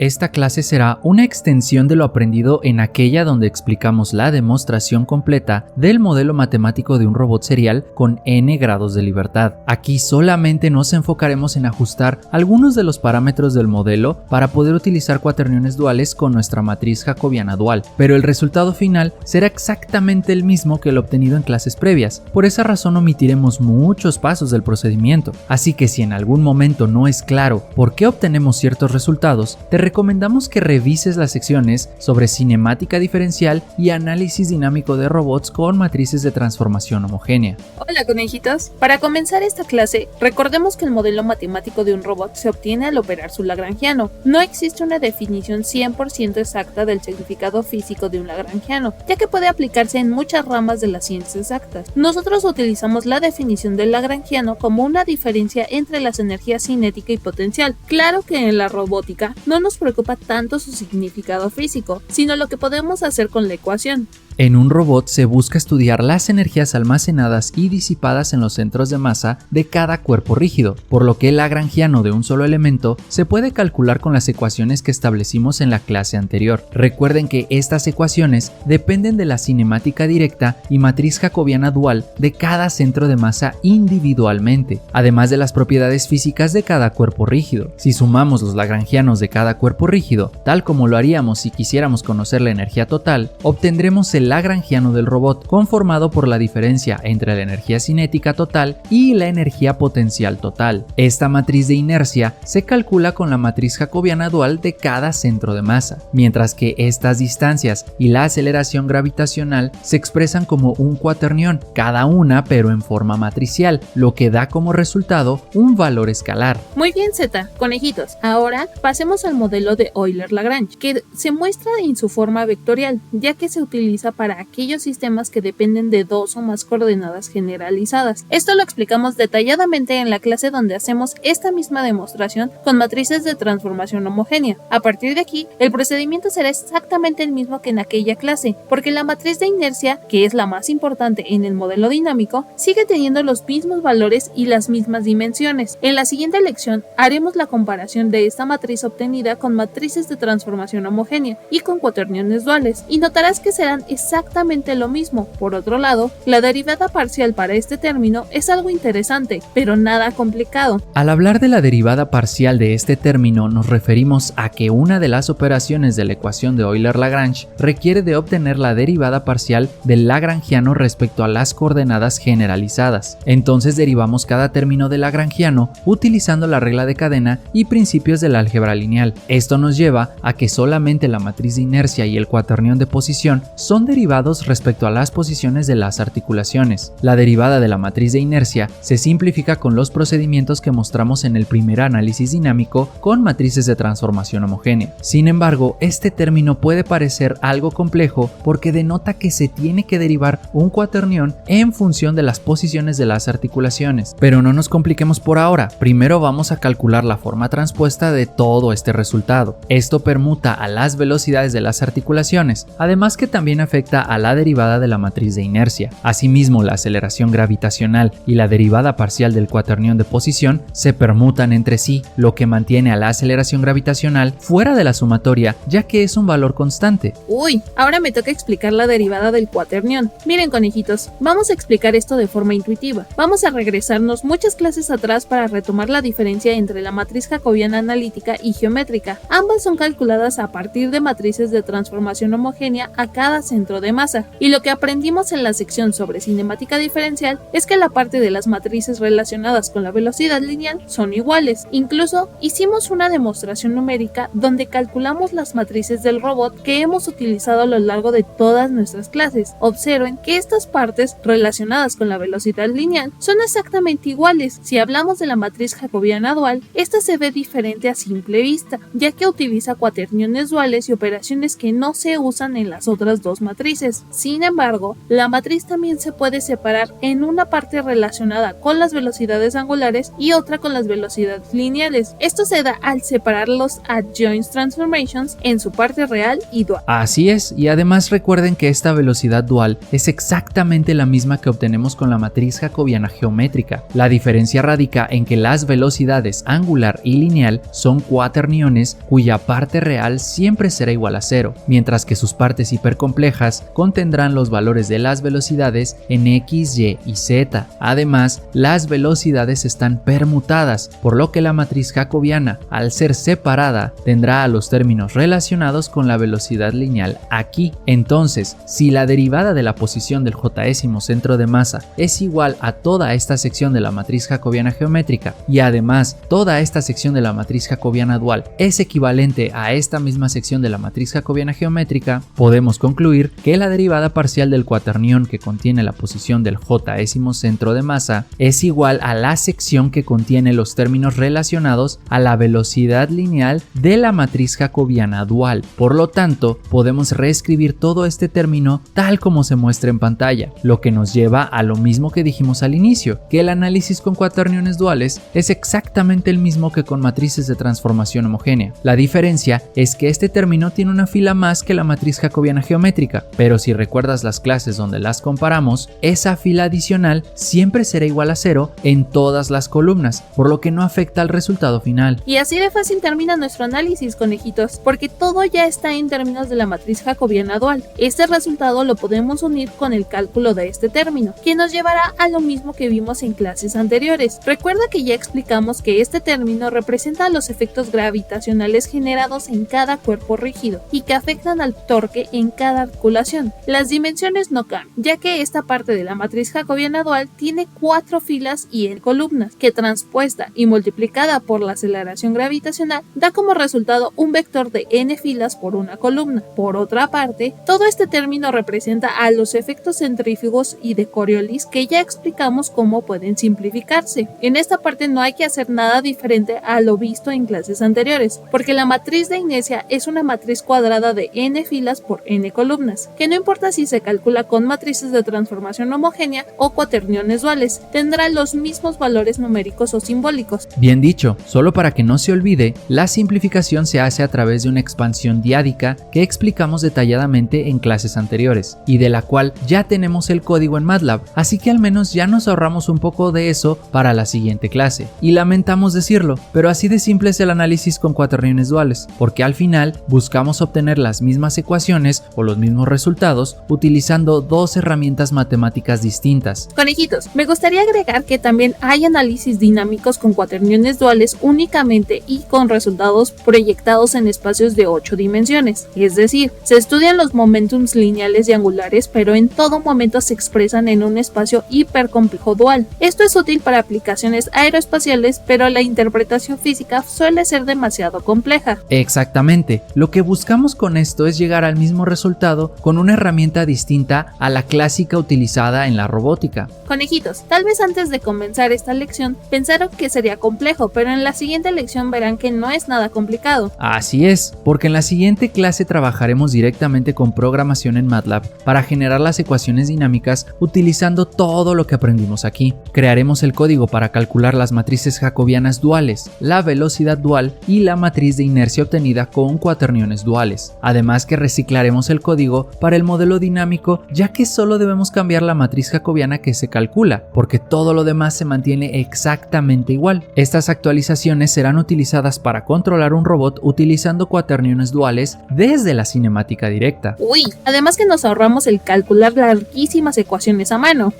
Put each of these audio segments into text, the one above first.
Esta clase será una extensión de lo aprendido en aquella donde explicamos la demostración completa del modelo matemático de un robot serial con n grados de libertad. Aquí solamente nos enfocaremos en ajustar algunos de los parámetros del modelo para poder utilizar cuaterniones duales con nuestra matriz jacobiana dual, pero el resultado final será exactamente el mismo que el obtenido en clases previas. Por esa razón omitiremos muchos pasos del procedimiento, así que si en algún momento no es claro por qué obtenemos ciertos resultados, te recomendamos que revises las secciones sobre cinemática diferencial y análisis dinámico de robots con matrices de transformación homogénea. Hola conejitos, para comenzar esta clase, recordemos que el modelo matemático de un robot se obtiene al operar su lagrangiano. No existe una definición 100% exacta del significado físico de un lagrangiano, ya que puede aplicarse en muchas ramas de las ciencias exactas. Nosotros utilizamos la definición del lagrangiano como una diferencia entre las energías cinética y potencial. Claro que en la robótica no nos preocupa tanto su significado físico, sino lo que podemos hacer con la ecuación. En un robot se busca estudiar las energías almacenadas y disipadas en los centros de masa de cada cuerpo rígido, por lo que el lagrangiano de un solo elemento se puede calcular con las ecuaciones que establecimos en la clase anterior. Recuerden que estas ecuaciones dependen de la cinemática directa y matriz jacobiana dual de cada centro de masa individualmente, además de las propiedades físicas de cada cuerpo rígido. Si sumamos los lagrangianos de cada cuerpo rígido, tal como lo haríamos si quisiéramos conocer la energía total, obtendremos el lagrangiano del robot, conformado por la diferencia entre la energía cinética total y la energía potencial total. Esta matriz de inercia se calcula con la matriz jacobiana dual de cada centro de masa, mientras que estas distancias y la aceleración gravitacional se expresan como un cuaternión, cada una pero en forma matricial, lo que da como resultado un valor escalar. Muy bien, Z, conejitos. Ahora pasemos al modelo de Euler-Lagrange, que se muestra en su forma vectorial, ya que se utiliza para aquellos sistemas que dependen de dos o más coordenadas generalizadas. Esto lo explicamos detalladamente en la clase donde hacemos esta misma demostración con matrices de transformación homogénea. A partir de aquí, el procedimiento será exactamente el mismo que en aquella clase, porque la matriz de inercia, que es la más importante en el modelo dinámico, sigue teniendo los mismos valores y las mismas dimensiones. En la siguiente lección haremos la comparación de esta matriz obtenida con matrices de transformación homogénea y con cuaterniones duales, y notarás que serán exactamente lo mismo. Por otro lado, la derivada parcial para este término es algo interesante, pero nada complicado. Al hablar de la derivada parcial de este término, nos referimos a que una de las operaciones de la ecuación de Euler-Lagrange requiere de obtener la derivada parcial del lagrangiano respecto a las coordenadas generalizadas. Entonces derivamos cada término del lagrangiano utilizando la regla de cadena y principios del álgebra lineal. Esto nos lleva a que solamente la matriz de inercia y el cuaternión de posición son derivados respecto a las posiciones de las articulaciones. La derivada de la matriz de inercia se simplifica con los procedimientos que mostramos en el primer análisis dinámico con matrices de transformación homogénea. Sin embargo, este término puede parecer algo complejo porque denota que se tiene que derivar un cuaternión en función de las posiciones de las articulaciones. Pero no nos compliquemos por ahora, primero vamos a calcular la forma transpuesta de todo este resultado. Esto permuta a las velocidades de las articulaciones, además que también afecta a la derivada de la matriz de inercia. Asimismo, la aceleración gravitacional y la derivada parcial del cuaternión de posición se permutan entre sí, lo que mantiene a la aceleración gravitacional fuera de la sumatoria, ya que es un valor constante. Uy, ahora me toca explicar la derivada del cuaternión. Miren, conejitos, vamos a explicar esto de forma intuitiva. Vamos a regresarnos muchas clases atrás para retomar la diferencia entre la matriz jacobiana analítica y geométrica. Ambas son calculadas a partir de matrices de transformación homogénea a cada centro de masa, y lo que aprendimos en la sección sobre cinemática diferencial es que la parte de las matrices relacionadas con la velocidad lineal son iguales. Incluso hicimos una demostración numérica donde calculamos las matrices del robot que hemos utilizado a lo largo de todas nuestras clases. Observen que estas partes relacionadas con la velocidad lineal son exactamente iguales. Si hablamos de la matriz jacobiana dual, esta se ve diferente a simple vista, ya que utiliza cuaterniones duales y operaciones que no se usan en las otras dos matrices. Sin embargo, la matriz también se puede separar en una parte relacionada con las velocidades angulares y otra con las velocidades lineales. Esto se da al separar los adjoint transformations en su parte real y dual. Así es, y además recuerden que esta velocidad dual es exactamente la misma que obtenemos con la matriz jacobiana geométrica. La diferencia radica en que las velocidades angular y lineal son cuaterniones duales cuya parte real siempre será igual a 0, mientras que sus partes hipercomplejas contendrán los valores de las velocidades en x, y y z. Además, las velocidades están permutadas, por lo que la matriz jacobiana, al ser separada, tendrá a los términos relacionados con la velocidad lineal aquí. Entonces, si la derivada de la posición del jésimo centro de masa es igual a toda esta sección de la matriz jacobiana geométrica y además toda esta sección de la matriz jacobiana dual es equivalente a esta misma sección de la matriz jacobiana geométrica, podemos concluir que la derivada parcial del cuaternión que contiene la posición del jésimo centro de masa es igual a la sección que contiene los términos relacionados a la velocidad lineal de la matriz jacobiana dual. Por lo tanto, podemos reescribir todo este término tal como se muestra en pantalla, lo que nos lleva a lo mismo que dijimos al inicio, que el análisis con cuaterniones duales es exactamente el mismo que con matrices de transformación homogénea. La diferencia es que este término tiene una fila más que la matriz jacobiana geométrica, pero si recuerdas las clases donde las comparamos, esa fila adicional siempre será igual a 0 en todas las columnas, por lo que no afecta al resultado final. Y así de fácil termina nuestro análisis, conejitos, porque todo ya está en términos de la matriz jacobiana dual. Este resultado lo podemos unir con el cálculo de este término, que nos llevará a lo mismo que vimos en clases anteriores. Recuerda que ya explicamos que este término representa los efectos gravitacionales generados en cada cuerpo rígido y que afectan al torque en cada articulación. Las dimensiones no cambian, ya que esta parte de la matriz jacobiana dual tiene 4 filas y n columnas, que transpuesta y multiplicada por la aceleración gravitacional da como resultado un vector de n filas por una columna. Por otra parte, todo este término representa a los efectos centrífugos y de Coriolis, que ya explicamos cómo pueden simplificarse. En esta parte no hay que hacer nada diferente a lo visto en clases anteriores, porque la matriz de inercia es una matriz cuadrada de n filas por n columnas, que no importa si se calcula con matrices de transformación homogénea o cuaterniones duales, tendrá los mismos valores numéricos o simbólicos. Bien dicho, solo para que no se olvide, la simplificación se hace a través de una expansión diádica que explicamos detalladamente en clases anteriores, y de la cual ya tenemos el código en MATLAB, así que al menos ya nos ahorramos un poco de eso para la siguiente clase. Y lamentamos decirlo, pero así de simple es el análisis con cuaterniones duales, porque al final buscamos obtener las mismas ecuaciones o los mismos resultados utilizando dos herramientas matemáticas distintas. Conejitos, me gustaría agregar que también hay análisis dinámicos con cuaterniones duales únicamente y con resultados proyectados en espacios de 8 dimensiones, es decir, se estudian los momentums lineales y angulares, pero en todo momento se expresan en un espacio hipercomplejo dual. Esto es útil para aplicaciones aeroespaciales, pero la interpretación física suele ser demasiado compleja. Exactamente, lo que buscamos con esto es llegar al mismo resultado con una herramienta distinta a la clásica utilizada en la robótica. Conejitos, tal vez antes de comenzar esta lección pensaron que sería complejo, pero en la siguiente lección verán que no es nada complicado. Así es, porque en la siguiente clase trabajaremos directamente con programación en MATLAB para generar las ecuaciones dinámicas utilizando todo lo que aprendimos aquí. Crearemos el código para calcular las matrices jacobianas duales, la velocidad dual y la matriz de inercia obtenida con cuaterniones duales. Además que reciclaremos el código para el modelo dinámico, ya que solo debemos cambiar la matriz jacobiana que se calcula, porque todo lo demás se mantiene exactamente igual. Estas actualizaciones serán utilizadas para controlar un robot utilizando cuaterniones duales desde la cinemática directa. Uy, además que nos ahorramos el calcular larguísimas ecuaciones a mano.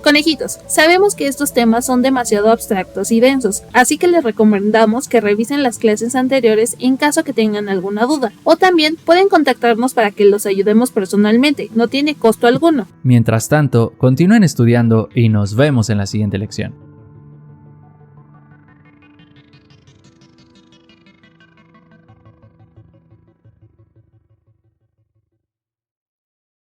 Conejitos, sabemos que estos temas son demasiado abstractos y densos, así que les recomendamos que revisen las clases anteriores en caso que tengan alguna duda, o también pueden contactarnos para que los ayudemos personalmente, no tiene costo alguno. Mientras tanto, continúen estudiando y nos vemos en la siguiente lección.